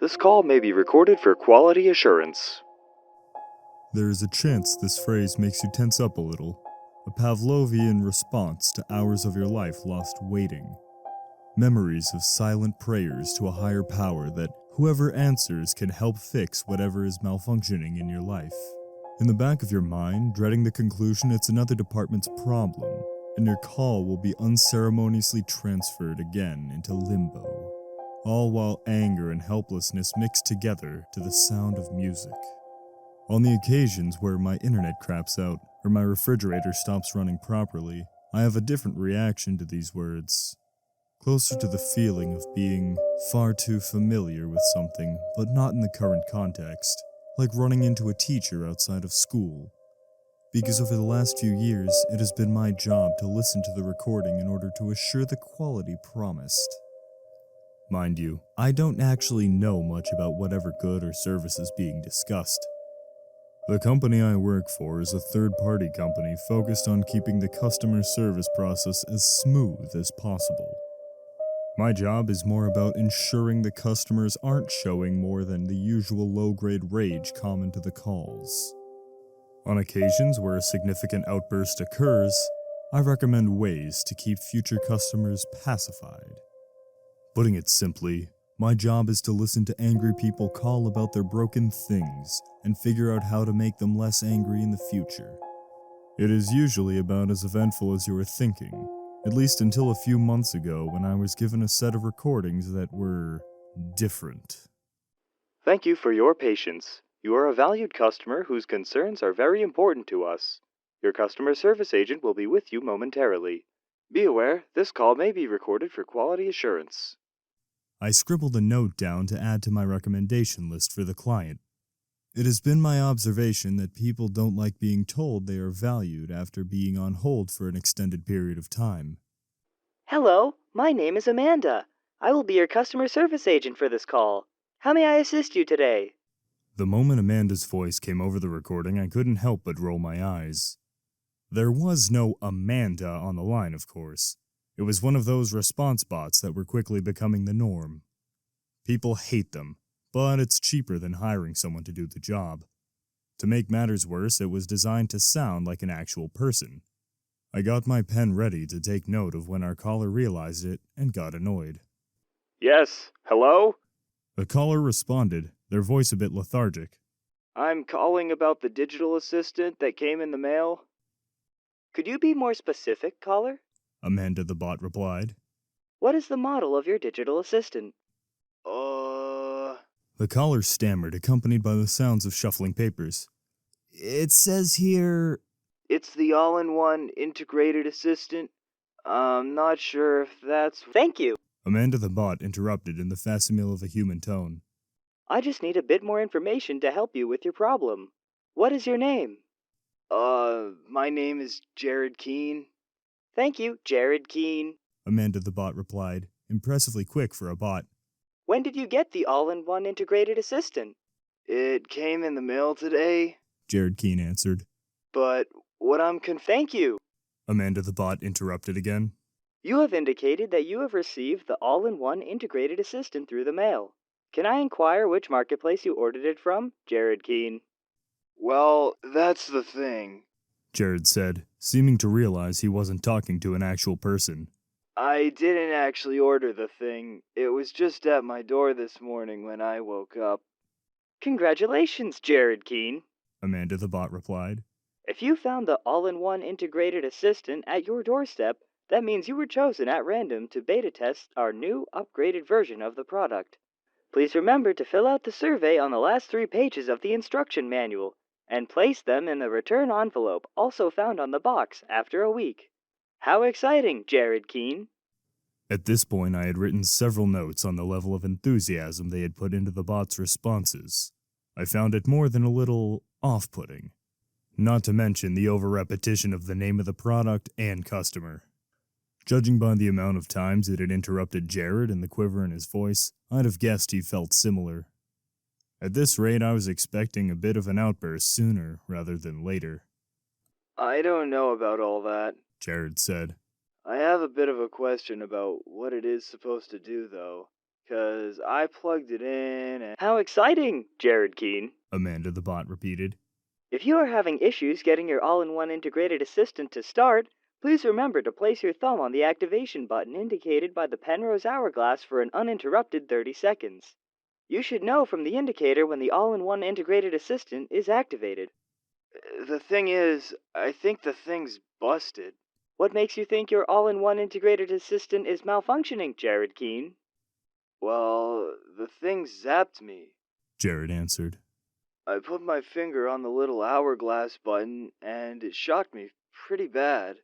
This call may be recorded for quality assurance. There is a chance this phrase makes you tense up a little. A Pavlovian response to hours of your life lost waiting. Memories of silent prayers to a higher power that whoever answers can help fix whatever is malfunctioning in your life. In the back of your mind, dreading the conclusion it's another department's problem, and your call will be unceremoniously transferred again into limbo. All while anger and helplessness mix together to the sound of music. On the occasions where my internet craps out or my refrigerator stops running properly, I have a different reaction to these words. Closer to the feeling of being far too familiar with something, but not in the current context, like running into a teacher outside of school. Because over the last few years, it has been my job to listen to the recording in order to assure the quality promised. Mind you, I don't actually know much about whatever good or service is being discussed. The company I work for is a third-party company focused on keeping the customer service process as smooth as possible. My job is more about ensuring the customers aren't showing more than the usual low-grade rage common to the calls. On occasions where a significant outburst occurs, I recommend ways to keep future customers pacified. Putting it simply, my job is to listen to angry people call about their broken things and figure out how to make them less angry in the future. It is usually about as eventful as you are thinking, at least until a few months ago when I was given a set of recordings that were different. Thank you for your patience. You are a valued customer whose concerns are very important to us. Your customer service agent will be with you momentarily. Be aware, this call may be recorded for quality assurance. I scribbled a note down to add to my recommendation list for the client. It has been my observation that people don't like being told they are valued after being on hold for an extended period of time. Hello, my name is Amanda. I will be your customer service agent for this call. How may I assist you today? The moment Amanda's voice came over the recording, I couldn't help but roll my eyes. There was no Amanda on the line, of course. It was one of those response bots that were quickly becoming the norm. People hate them, but it's cheaper than hiring someone to do the job. To make matters worse, it was designed to sound like an actual person. I got my pen ready to take note of when our caller realized it and got annoyed. Yes, hello? The caller responded, their voice a bit lethargic. I'm calling about the digital assistant that came in the mail. Could you be more specific, caller? Amanda the bot replied. What is the model of your digital assistant? The caller stammered, accompanied by the sounds of shuffling papers. It says here... It's the all-in-one integrated assistant. I'm not sure if that's... Thank you. Amanda the bot interrupted in the facsimile of a human tone. I just need a bit more information to help you with your problem. What is your name? My name is Jared Keene. Thank you, Jared Keene. Amanda the bot replied, impressively quick for a bot. When did you get the all-in-one integrated assistant? It came in the mail today. Jared Keene answered. But what I'm Thank you. Amanda the bot interrupted again. You have indicated that you have received the all-in-one integrated assistant through the mail. Can I inquire which marketplace you ordered it from, Jared Keene? Well, that's the thing. Jared said, seeming to realize he wasn't talking to an actual person. I didn't actually order the thing. It was just at my door this morning when I woke up. Congratulations, Jared Keene. Amanda the bot replied. If you found the all-in-one integrated assistant at your doorstep, that means you were chosen at random to beta test our new upgraded version of the product. Please remember to fill out the survey on the last 3 pages of the instruction manual and place them in the return envelope also found on the box after a week. How exciting, Jared Keene! At this point, I had written several notes on the level of enthusiasm they had put into the bot's responses. I found it more than a little off-putting. Not to mention the over-repetition of the name of the product and customer. Judging by the amount of times it had interrupted Jared and the quiver in his voice, I'd have guessed he felt similar. At this rate, I was expecting a bit of an outburst sooner rather than later. I don't know about all that, Jared said. I have a bit of a question about what it is supposed to do, though. 'cause I plugged it in and... How exciting, Jared Keene. Amanda the bot repeated. If you are having issues getting your all-in-one integrated assistant to start, please remember to place your thumb on the activation button indicated by the Penrose hourglass for an uninterrupted 30 seconds. You should know from the indicator when the all-in-one integrated assistant is activated. The thing is, I think the thing's busted. What makes you think your all-in-one integrated assistant is malfunctioning, Jared Keene? Well, the thing zapped me. Jared answered. I put my finger on the little hourglass button, and it shocked me pretty bad.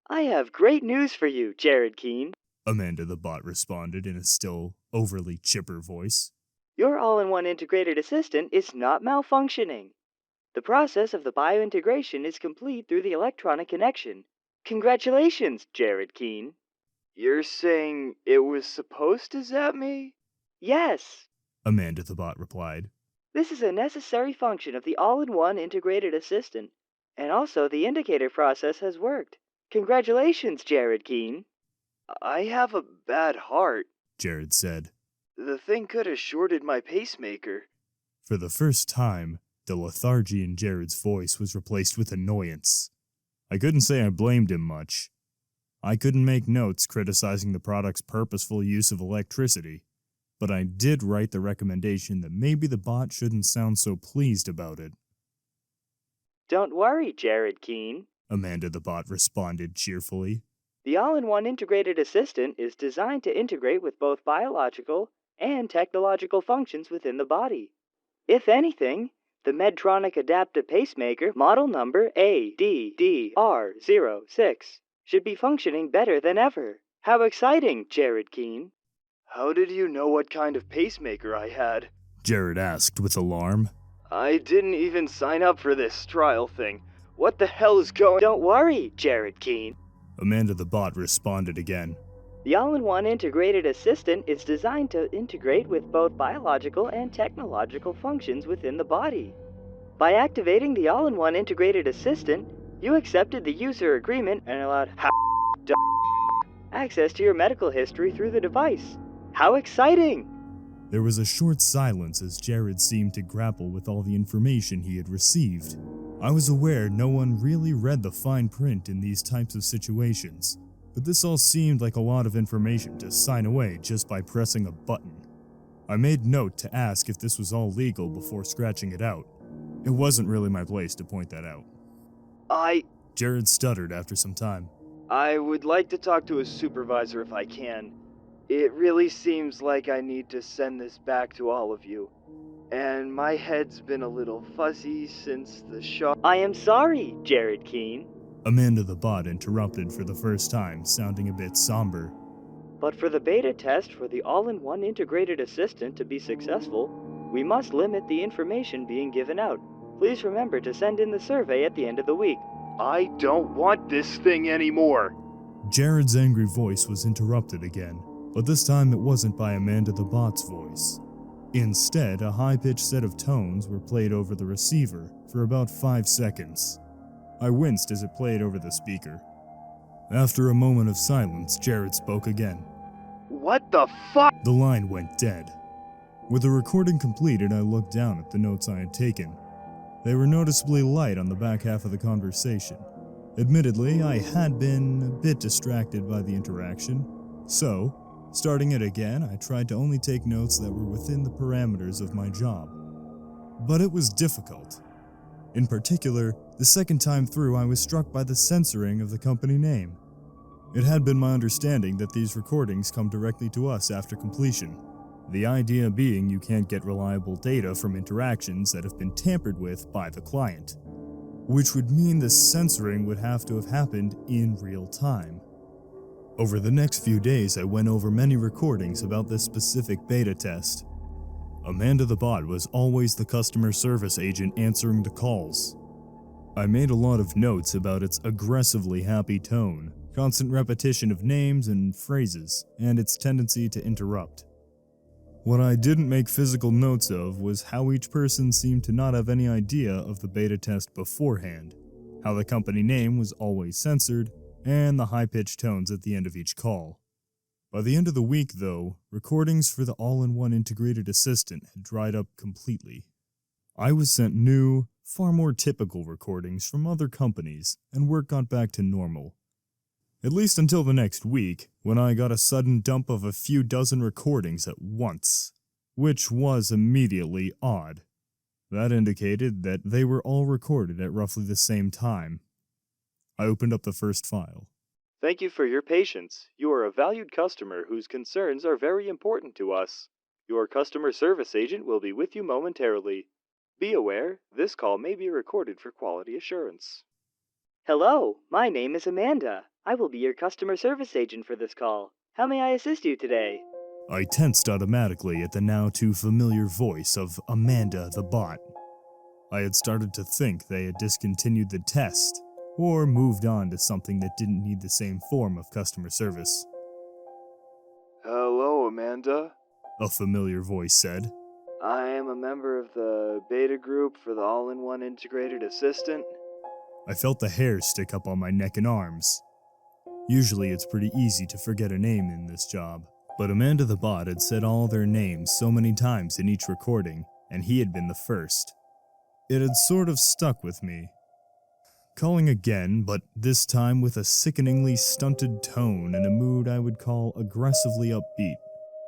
I have great news for you, Jared Keene. Amanda the bot responded in a still overly chipper voice. Your all-in-one integrated assistant is not malfunctioning. The process of the biointegration is complete through the electronic connection. Congratulations, Jared Keene. You're saying it was supposed to zap me? Yes. Amanda the bot replied. This is a necessary function of the all-in-one integrated assistant, and also the indicator process has worked. Congratulations, Jared Keene. I have a bad heart, Jared said. The thing could have shorted my pacemaker. For the first time, the lethargy in Jared's voice was replaced with annoyance. I couldn't say I blamed him much. I couldn't make notes criticizing the product's purposeful use of electricity, but I did write the recommendation that maybe the bot shouldn't sound so pleased about it. Don't worry, Jared Keene. Amanda the bot responded cheerfully. The all-in-one integrated assistant is designed to integrate with both biological and technological functions within the body. If anything, the Medtronic adaptive pacemaker, model number ADDR06, should be functioning better than ever. How exciting, Jared Keene. How did you know what kind of pacemaker I had? Jared asked with alarm. I didn't even sign up for this trial thing. What the hell is going... Don't worry, Jared Keene. Amanda the bot responded again. The all-in-one integrated assistant is designed to integrate with both biological and technological functions within the body. By activating the all-in-one integrated assistant, you accepted the user agreement and allowed access to your medical history through the device. How exciting! There was a short silence as Jared seemed to grapple with all the information he had received. I was aware no one really read the fine print in these types of situations, but this all seemed like a lot of information to sign away just by pressing a button. I made note to ask if this was all legal before scratching it out. It wasn't really my place to point that out. Jared stuttered after some time. I would like to talk to a supervisor if I can. It really seems like I need to send this back to all of you. And my head's been a little fuzzy since the shock. I am sorry, Jared Keene. Amanda the bot interrupted for the first time, sounding a bit somber. But for the beta test for the all-in-one integrated assistant to be successful, we must limit the information being given out. Please remember to send in the survey at the end of the week. I don't want this thing anymore. Jared's angry voice was interrupted again, but this time it wasn't by Amanda the bot's voice. Instead, a high-pitched set of tones were played over the receiver for about 5 seconds. I winced as it played over the speaker. After a moment of silence, Jared spoke again. What the fuck? The line went dead. With the recording completed, I looked down at the notes I had taken. They were noticeably light on the back half of the conversation. Admittedly, I had been a bit distracted by the interaction, so, starting it again, I tried to only take notes that were within the parameters of my job. But it was difficult. In particular, the second time through I was struck by the censoring of the company name. It had been my understanding that these recordings come directly to us after completion. The idea being you can't get reliable data from interactions that have been tampered with by the client, which would mean the censoring would have to have happened in real time. Over the next few days, I went over many recordings about this specific beta test. Amanda the bot was always the customer service agent answering the calls. I made a lot of notes about its aggressively happy tone, constant repetition of names and phrases, and its tendency to interrupt. What I didn't make physical notes of was how each person seemed to not have any idea of the beta test beforehand, how the company name was always censored, and the high-pitched tones at the end of each call. By the end of the week, though, recordings for the all-in-one integrated assistant had dried up completely. I was sent new, far more typical recordings from other companies, and work got back to normal. At least until the next week, when I got a sudden dump of a few dozen recordings at once, which was immediately odd. That indicated that they were all recorded at roughly the same time. I opened up the first file. Thank you for your patience. You are a valued customer whose concerns are very important to us. Your customer service agent will be with you momentarily. Be aware, this call may be recorded for quality assurance. Hello, my name is Amanda. I will be your customer service agent for this call. How may I assist you today? I tensed automatically at the now too familiar voice of Amanda the bot. I had started to think they had discontinued the test, or moved on to something that didn't need the same form of customer service. Hello, Amanda. A familiar voice said. I am a member of the beta group for the all-in-one integrated assistant. I felt the hair stick up on my neck and arms. Usually it's pretty easy to forget a name in this job, but Amanda the bot had said all their names so many times in each recording, and he had been the first. It had sort of stuck with me. Calling again, but this time with a sickeningly stunted tone and a mood I would call aggressively upbeat.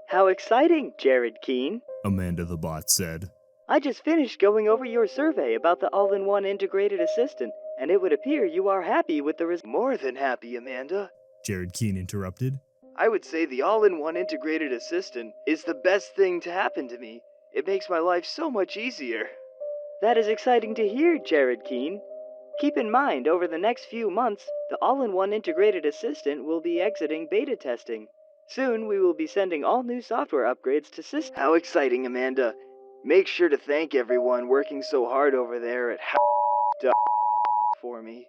How exciting, Jared Keene. Amanda the bot said. I just finished going over your survey about the all-in-one integrated assistant, and it would appear you are happy with the results. More than happy, Amanda. Jared Keene interrupted. I would say the all-in-one integrated assistant is the best thing to happen to me. It makes my life so much easier. That is exciting to hear, Jared Keene. Keep in mind, over the next few months, the all-in-one integrated assistant will be exiting beta testing. Soon, we will be sending all new software upgrades to systems. How exciting, Amanda. Make sure to thank everyone working so hard over there at for me.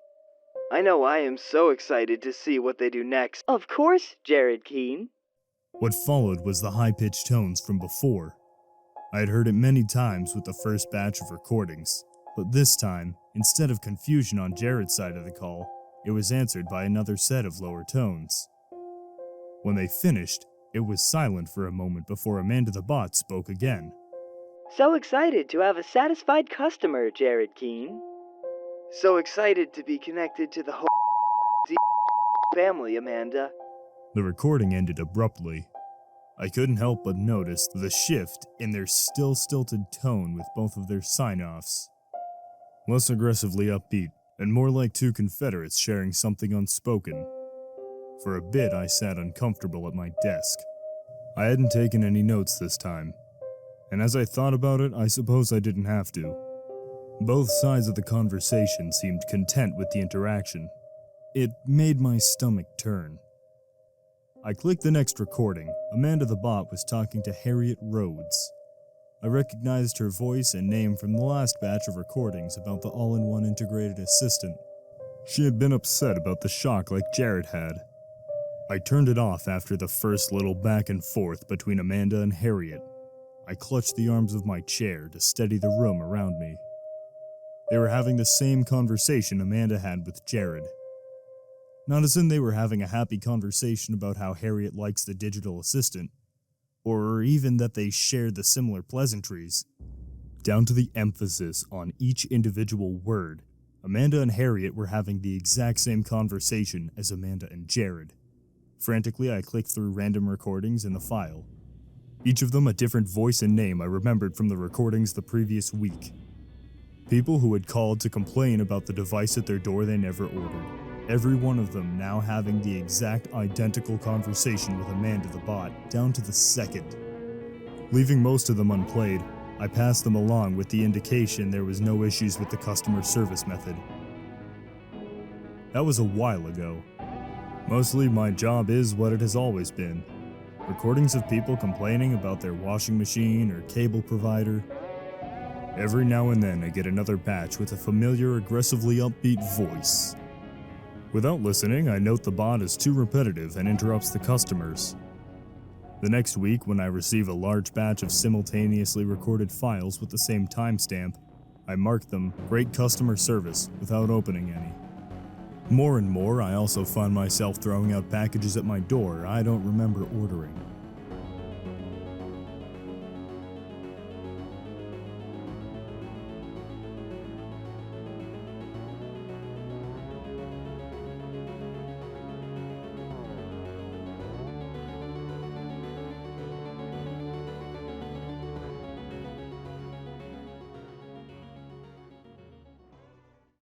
I know I am so excited to see what they do next. Of course, Jared Keene. What followed was the high-pitched tones from before. I had heard it many times with the first batch of recordings, but this time, instead of confusion on Jared's side of the call, it was answered by another set of lower tones. When they finished, it was silent for a moment before Amanda the bot spoke again. So excited to have a satisfied customer, Jared Keene. So excited to be connected to the whole family, Amanda. The recording ended abruptly. I couldn't help but notice the shift in their still stilted tone with both of their sign-offs. Less aggressively upbeat, and more like two Confederates sharing something unspoken. For a bit, I sat uncomfortable at my desk. I hadn't taken any notes this time, and as I thought about it, I suppose I didn't have to. Both sides of the conversation seemed content with the interaction. It made my stomach turn. I clicked the next recording. Amanda the bot was talking to Harriet Rhodes. I recognized her voice and name from the last batch of recordings about the all-in-one integrated assistant. She had been upset about the shock like Jared had. I turned it off after the first little back and forth between Amanda and Harriet. I clutched the arms of my chair to steady the room around me. They were having the same conversation Amanda had with Jared. Not as in they were having a happy conversation about how Harriet likes the digital assistant, or even that they shared the similar pleasantries. Down to the emphasis on each individual word, Amanda and Harriet were having the exact same conversation as Amanda and Jared. Frantically, I clicked through random recordings in the file. Each of them a different voice and name I remembered from the recordings the previous week. People who had called to complain about the device at their door they never ordered. Every one of them now having the exact identical conversation with Amanda the bot, down to the second. Leaving most of them unplayed, I passed them along with the indication there was no issues with the customer service method. That was a while ago. Mostly my job is what it has always been. Recordings of people complaining about their washing machine or cable provider. Every now and then I get another batch with a familiar, aggressively upbeat voice. Without listening, I note the bot is too repetitive and interrupts the customers. The next week, when I receive a large batch of simultaneously recorded files with the same timestamp, I mark them Great Customer Service without opening any. More and more, I also find myself throwing out packages at my door I don't remember ordering.